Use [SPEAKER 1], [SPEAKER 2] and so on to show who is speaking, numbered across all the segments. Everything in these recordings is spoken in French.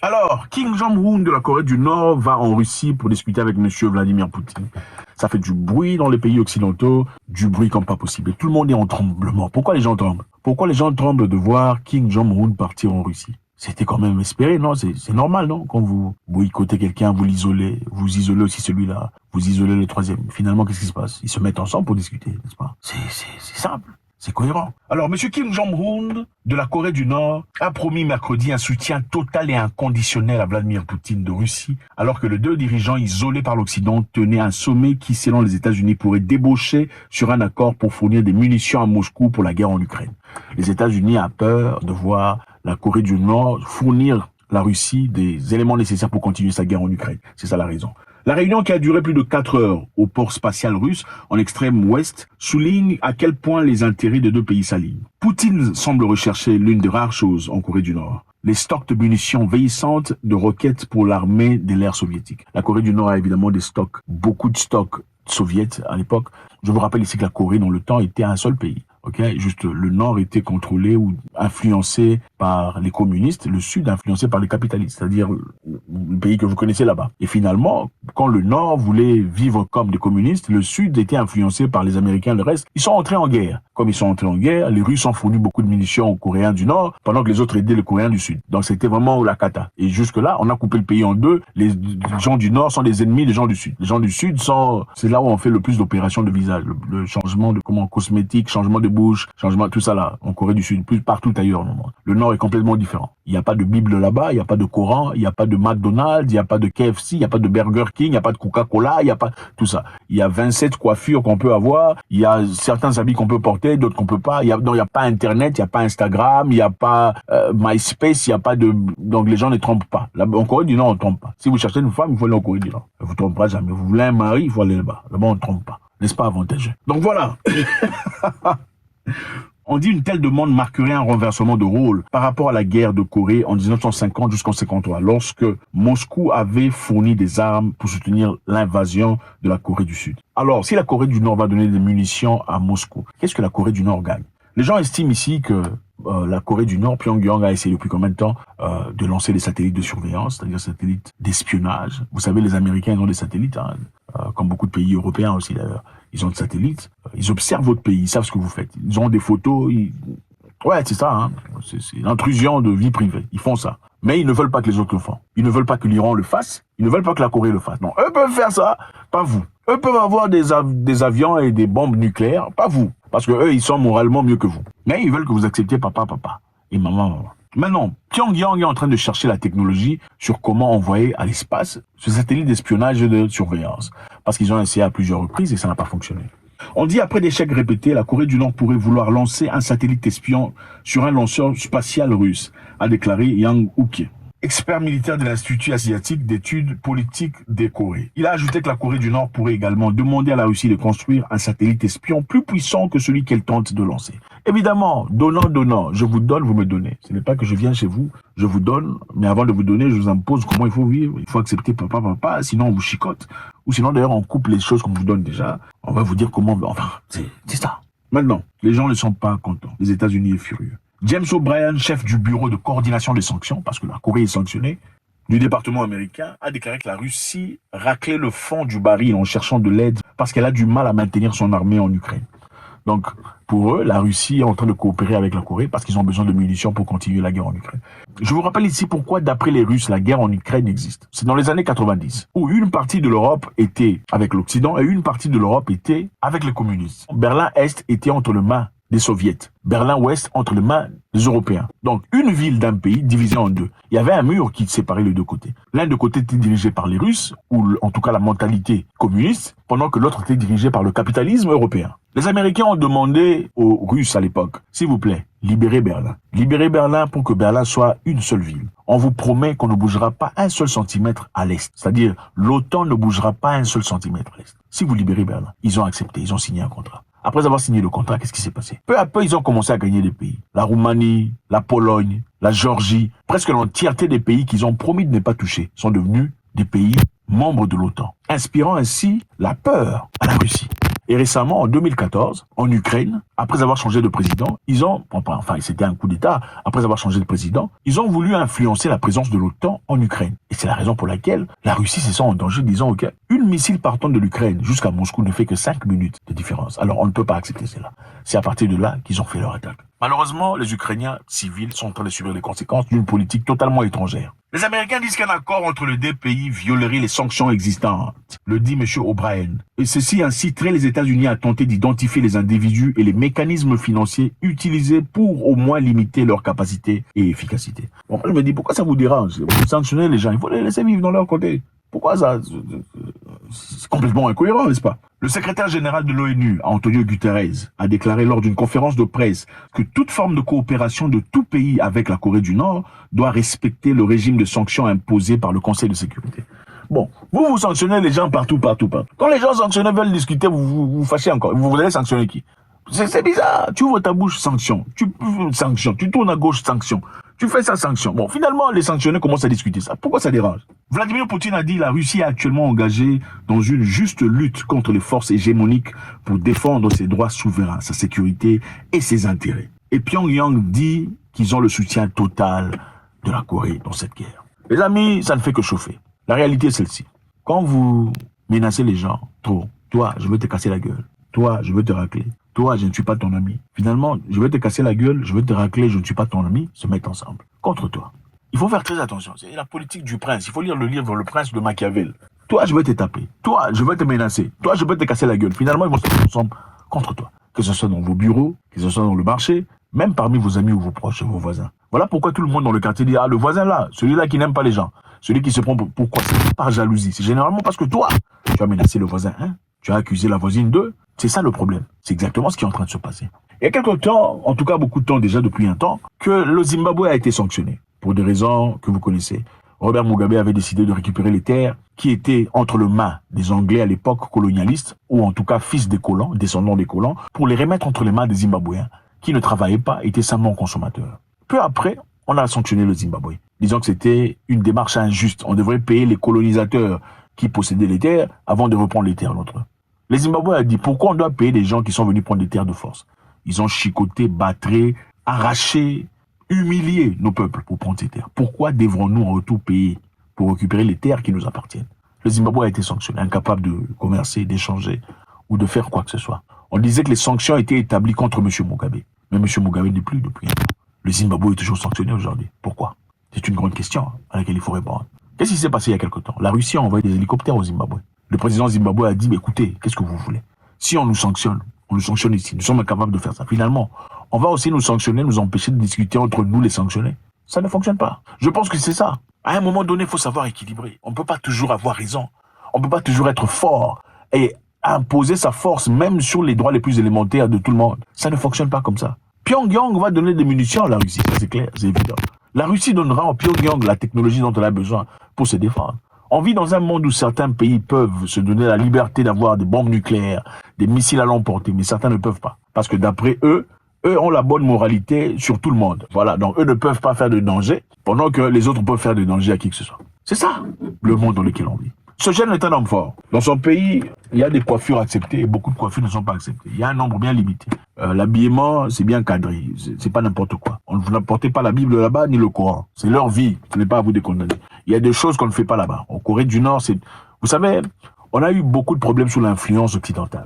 [SPEAKER 1] Alors, Kim Jong-un de la Corée du Nord va en Russie pour discuter avec Monsieur Vladimir Poutine. Ça fait du bruit dans les pays occidentaux, du bruit comme pas possible. Et tout le monde est en tremblement. Pourquoi les gens tremblent? Pourquoi les gens tremblent de voir Kim Jong-un partir en Russie? C'était quand même espéré, non? C'est normal, non? Quand vous boycottez quelqu'un, vous l'isolez, vous isolez aussi celui-là, vous isolez le troisième. Finalement, qu'est-ce qui se passe? Ils se mettent ensemble pour discuter, n'est-ce pas? C'est simple. C'est cohérent. Alors, M. Kim Jong-un de la Corée du Nord a promis mercredi un soutien total et inconditionnel à Vladimir Poutine de Russie, alors que les deux dirigeants isolés par l'Occident tenaient un sommet qui, selon les États-Unis, pourrait débaucher sur un accord pour fournir des munitions à Moscou pour la guerre en Ukraine. Les États-Unis ont peur de voir la Corée du Nord fournir la Russie des éléments nécessaires pour continuer sa guerre en Ukraine. C'est ça la raison. La réunion qui a duré plus de 4 heures au port spatial russe en extrême ouest souligne à quel point les intérêts des deux pays s'alignent. Poutine semble rechercher l'une des rares choses en Corée du Nord, les stocks de munitions vieillissantes de roquettes pour l'armée de l'ère soviétique. La Corée du Nord a évidemment des stocks, beaucoup de stocks soviétiques à l'époque. Je vous rappelle ici que la Corée dans le temps était un seul pays. Juste le nord était contrôlé ou influencé par les communistes, le sud influencé par les capitalistes, c'est-à-dire le pays que vous connaissez là-bas. Et finalement, quand le nord voulait vivre comme des communistes, le sud était influencé par les Américains, le reste. Ils sont entrés en guerre. Comme ils sont entrés en guerre, les Russes ont fourni beaucoup de munitions aux Coréens du Nord, pendant que les autres aidaient les Coréens du Sud. Donc c'était vraiment la cata. Et jusque-là, on a coupé le pays en deux. Les gens du Nord sont des ennemis des gens du Sud. Les gens du Sud c'est là où on fait le plus d'opérations de visage. Le changement de cosmétique, changement de bouche, changement, tout ça là, en Corée du Sud, plus partout ailleurs dans le monde. Le Nord est complètement différent. Il n'y a pas de Bible là-bas, il n'y a pas de Coran, il n'y a pas de McDonald's, il n'y a pas de KFC, il n'y a pas de Burger King, il n'y a pas de Coca-Cola, il n'y a pas tout ça. Il y a 27 coiffures qu'on peut avoir, il y a certains habits qu'on peut porter, d'autres qu'on peut pas. Il y a pas Internet, il n'y a pas Instagram, il n'y a pas MySpace, il n'y a pas de... Donc les gens ne trompent pas. Là, en Corée du Nord, on ne trompe pas. Si vous cherchez une femme, il faut aller en Corée du Nord. Vous ne tromperez jamais. Vous voulez un mari, il faut aller là-bas. Là-bas, on ne trompe pas. N'est-ce pas avantageux? Donc voilà. On dit une telle demande marquerait un renversement de rôle par rapport à la guerre de Corée en 1950 jusqu'en 1953, lorsque Moscou avait fourni des armes pour soutenir l'invasion de la Corée du Sud. Alors, si la Corée du Nord va donner des munitions à Moscou, qu'est-ce que la Corée du Nord gagne? Les gens estiment ici que la Corée du Nord, Pyongyang a essayé depuis combien de temps de lancer des satellites de surveillance, c'est-à-dire satellites d'espionnage. Vous savez, les Américains ils ont des satellites, comme beaucoup de pays européens aussi d'ailleurs. Ils ont des satellites, ils observent votre pays, ils savent ce que vous faites. Ils ont des photos, ouais, c'est ça, c'est l'intrusion de vie privée. Ils font ça. Mais ils ne veulent pas que les autres le fassent. Ils ne veulent pas que l'Iran le fasse. Ils ne veulent pas que la Corée le fasse. Non, eux peuvent faire ça, pas vous. Eux peuvent avoir des avions et des bombes nucléaires, pas vous. Parce que eux, ils sont moralement mieux que vous. Mais ils veulent que vous acceptiez papa et maman. Maintenant, Pyongyang est en train de chercher la technologie sur comment envoyer à l'espace ce satellite d'espionnage et de surveillance. Parce qu'ils ont essayé à plusieurs reprises et ça n'a pas fonctionné. On dit après d'échecs répétés, la Corée du Nord pourrait vouloir lancer un satellite espion sur un lanceur spatial russe, a déclaré Yang Ukie, expert militaire de l'Institut asiatique d'études politiques des Corées. Il a ajouté que la Corée du Nord pourrait également demander à la Russie de construire un satellite espion plus puissant que celui qu'elle tente de lancer. Évidemment, donnant, je vous donne, vous me donnez. Ce n'est pas que je viens chez vous, je vous donne, mais avant de vous donner, je vous impose comment il faut vivre. Il faut accepter papa, sinon on vous chicote. Ou sinon d'ailleurs on coupe les choses qu'on vous donne déjà. On va vous dire comment... Enfin, c'est ça. Maintenant, les gens ne sont pas contents. Les États-Unis sont furieux. James O'Brien, chef du bureau de coordination des sanctions, parce que la Corée est sanctionnée, du département américain, a déclaré que la Russie raclait le fond du baril en cherchant de l'aide parce qu'elle a du mal à maintenir son armée en Ukraine. Donc, pour eux, la Russie est en train de coopérer avec la Corée parce qu'ils ont besoin de munitions pour continuer la guerre en Ukraine. Je vous rappelle ici pourquoi, d'après les Russes, la guerre en Ukraine existe. C'est dans les années 90, où une partie de l'Europe était avec l'Occident et une partie de l'Europe était avec les communistes. Berlin-Est était entre les mains des Soviets. Berlin-Ouest entre les mains des Européens. Donc, une ville d'un pays divisée en deux. Il y avait un mur qui séparait les deux côtés. L'un des côtés était dirigé par les Russes, ou en tout cas la mentalité communiste, pendant que l'autre était dirigé par le capitalisme européen. Les Américains ont demandé aux Russes à l'époque, s'il vous plaît, libérez Berlin. Libérez Berlin pour que Berlin soit une seule ville. On vous promet qu'on ne bougera pas un seul centimètre à l'est. C'est-à-dire, l'OTAN ne bougera pas un seul centimètre à l'est. Si vous libérez Berlin, ils ont accepté, ils ont signé un contrat. Après avoir signé le contrat, qu'est-ce qui s'est passé? Peu à peu, ils ont commencé à gagner des pays. La Roumanie, la Pologne, la Géorgie, presque l'entièreté des pays qu'ils ont promis de ne pas toucher sont devenus des pays membres de l'OTAN, inspirant ainsi la peur à la Russie. Et récemment, en 2014, en Ukraine, après avoir changé de président, c'était un coup d'État, après avoir changé de président, ils ont voulu influencer la présence de l'OTAN en Ukraine. Et c'est la raison pour laquelle la Russie se sent en danger, disant, OK, une missile partant de l'Ukraine jusqu'à Moscou ne fait que 5 minutes de différence. Alors, on ne peut pas accepter cela. C'est à partir de là qu'ils ont fait leur attaque. Malheureusement, les Ukrainiens civils sont en train de subir les conséquences d'une politique totalement étrangère. Les Américains disent qu'un accord entre les deux pays violerait les sanctions existantes, le dit M. O'Brien. Et ceci inciterait les États-Unis à tenter d'identifier les individus et les mécanismes financiers utilisés pour au moins limiter leur capacité et efficacité. Bon, moi je me dis, pourquoi ça vous dérange? Vous sanctionnez les gens, il faut les laisser vivre dans leur côté. Pourquoi ça? C'est complètement incohérent, n'est-ce pas? Le secrétaire général de l'ONU, Antonio Guterres, a déclaré lors d'une conférence de presse que toute forme de coopération de tout pays avec la Corée du Nord doit respecter le régime de sanctions imposé par le Conseil de sécurité. Bon, vous sanctionnez les gens partout. Quand les gens sanctionnés veulent discuter, vous fâchez encore. Vous allez sanctionner qui? C'est bizarre. Tu ouvres ta bouche, sanction. Tu tournes à gauche, sanction. Tu fais ça, sanction. Bon, finalement, les sanctionnés commencent à discuter ça. Pourquoi ça dérange? Vladimir Poutine a dit la Russie est actuellement engagée dans une juste lutte contre les forces hégémoniques pour défendre ses droits souverains, sa sécurité et ses intérêts. Et Pyongyang dit qu'ils ont le soutien total de la Corée dans cette guerre. Les amis, ça ne fait que chauffer. La réalité est celle-ci. Quand vous menacez les gens trop, toi, je veux te casser la gueule. Toi, je veux te racler. Toi, je ne suis pas ton ami. Finalement, je vais te casser la gueule, je vais te racler, je ne suis pas ton ami, se mettent ensemble. Contre toi. Il faut faire très attention. C'est la politique du prince. Il faut lire le livre Le Prince de Machiavel. Toi, je vais te taper. Toi, je vais te menacer. Toi, je vais te casser la gueule. Finalement, ils vont se mettre ensemble contre toi. Que ce soit dans vos bureaux, que ce soit dans le marché, même parmi vos amis ou vos proches et vos voisins. Voilà pourquoi tout le monde dans le quartier dit, ah, le voisin là, celui-là qui n'aime pas les gens, celui qui se prend pourquoi? C'est par jalousie. C'est généralement parce que toi, tu as menacé le voisin 1, tu as accusé la voisine 2. C'est ça le problème. C'est exactement ce qui est en train de se passer. Il y a quelque temps, en tout cas beaucoup de temps déjà, depuis un temps, que le Zimbabwe a été sanctionné. Pour des raisons que vous connaissez. Robert Mugabe avait décidé de récupérer les terres qui étaient entre les mains des Anglais à l'époque colonialistes, ou en tout cas fils des colons, descendants des colons, pour les remettre entre les mains des Zimbabwéens, qui ne travaillaient pas, étaient simplement consommateurs. Peu après, on a sanctionné le Zimbabwe, disant que c'était une démarche injuste. On devrait payer les colonisateurs qui possédaient les terres avant de reprendre les terres l'autre. Les Zimbabwéens ont dit, pourquoi on doit payer des gens qui sont venus prendre des terres de force? Ils ont chicoté, battré, arraché, humilié nos peuples pour prendre ces terres. Pourquoi devrons-nous en retour payer pour récupérer les terres qui nous appartiennent? Le Zimbabwe a été sanctionné, incapable de commercer, d'échanger ou de faire quoi que ce soit. On disait que les sanctions étaient établies contre M. Mugabe. Mais M. Mugabe n'est plus depuis un temps. Le Zimbabwe est toujours sanctionné aujourd'hui. Pourquoi? C'est une grande question à laquelle il faut répondre. Qu'est-ce qui s'est passé il y a quelque temps? La Russie a envoyé des hélicoptères au Zimbabwe. Le président Zimbabwe a dit, écoutez, qu'est-ce que vous voulez? Si on nous sanctionne ici, nous sommes incapables de faire ça. Finalement, on va aussi nous sanctionner, nous empêcher de discuter entre nous les sanctionnés. Ça ne fonctionne pas. Je pense que c'est ça. À un moment donné, il faut savoir équilibrer. On ne peut pas toujours avoir raison. On ne peut pas toujours être fort et imposer sa force même sur les droits les plus élémentaires de tout le monde. Ça ne fonctionne pas comme ça. Pyongyang va donner des munitions à la Russie, c'est clair, c'est évident. La Russie donnera à Pyongyang la technologie dont elle a besoin pour se défendre. On vit dans un monde où certains pays peuvent se donner la liberté d'avoir des bombes nucléaires, des missiles à longue portée, mais certains ne peuvent pas. Parce que d'après eux ont la bonne moralité sur tout le monde. Voilà, donc eux ne peuvent pas faire de danger, pendant que les autres peuvent faire de danger à qui que ce soit. C'est ça, le monde dans lequel on vit. Ce jeune est un homme fort. Dans son pays, il y a des coiffures acceptées et beaucoup de coiffures ne sont pas acceptées. Il y a un nombre bien limité. L'habillement, c'est bien cadré. C'est pas n'importe quoi. On ne portez pas la Bible là-bas ni le Coran. C'est leur vie. Ce n'est pas à vous de condamner. Il y a des choses qu'on ne fait pas là-bas. En Corée du Nord, vous savez, on a eu beaucoup de problèmes sous l'influence occidentale.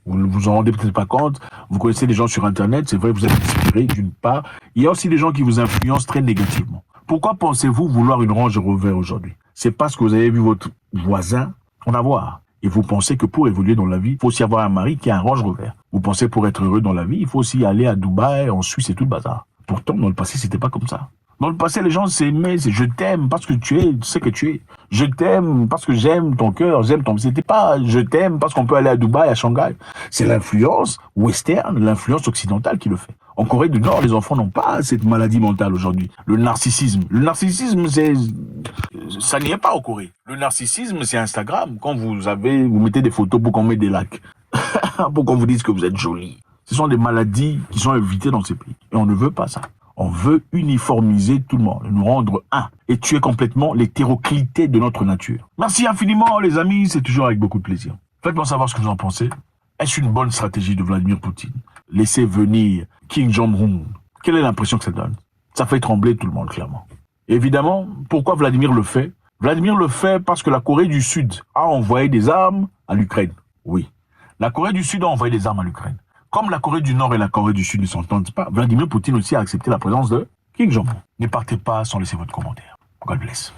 [SPEAKER 1] Vous ne vous en rendez peut-être pas compte. Vous connaissez des gens sur Internet. C'est vrai, vous êtes inspiré d'une part. Il y a aussi des gens qui vous influencent très négativement. Pourquoi pensez-vous vouloir une Range Rover aujourd'hui? C'est parce que vous avez vu votre voisin en avoir. Et vous pensez que pour évoluer dans la vie, il faut aussi avoir un mari qui a un Range Rover. Vous pensez pour être heureux dans la vie, il faut aussi aller à Dubaï, en Suisse et tout le bazar. Pourtant, dans le passé, c'était pas comme ça. Dans le passé, les gens s'aimaient, c'est je t'aime parce que tu es, tu sais que tu es. Je t'aime parce que j'aime ton cœur, j'aime ton... C'était pas je t'aime parce qu'on peut aller à Dubaï, à Shanghai. C'est l'influence western, l'influence occidentale qui le fait. En Corée du Nord, les enfants n'ont pas cette maladie mentale aujourd'hui. Le narcissisme. Le narcissisme, ça n'y est pas en Corée. Le narcissisme, c'est Instagram. Quand vous mettez des photos pour qu'on mette des likes. Pour qu'on vous dise que vous êtes joli. Ce sont des maladies qui sont évitées dans ces pays. Et on ne veut pas ça. On veut uniformiser tout le monde, nous rendre un et tuer complètement l'hétéroclité de notre nature. Merci infiniment les amis, c'est toujours avec beaucoup de plaisir. Faites-moi savoir ce que vous en pensez. Est-ce une bonne stratégie de Vladimir Poutine? Laisser venir Kim Jong-un. Quelle est l'impression que ça donne? Ça fait trembler tout le monde, clairement. Évidemment, pourquoi Vladimir le fait? Vladimir le fait parce que la Corée du Sud a envoyé des armes à l'Ukraine. Oui. La Corée du Sud a envoyé des armes à l'Ukraine. Comme la Corée du Nord et la Corée du Sud ne s'entendent pas, Vladimir Poutine aussi a accepté la présence de Kim Jong-un. Ne partez pas sans laisser votre commentaire. God bless.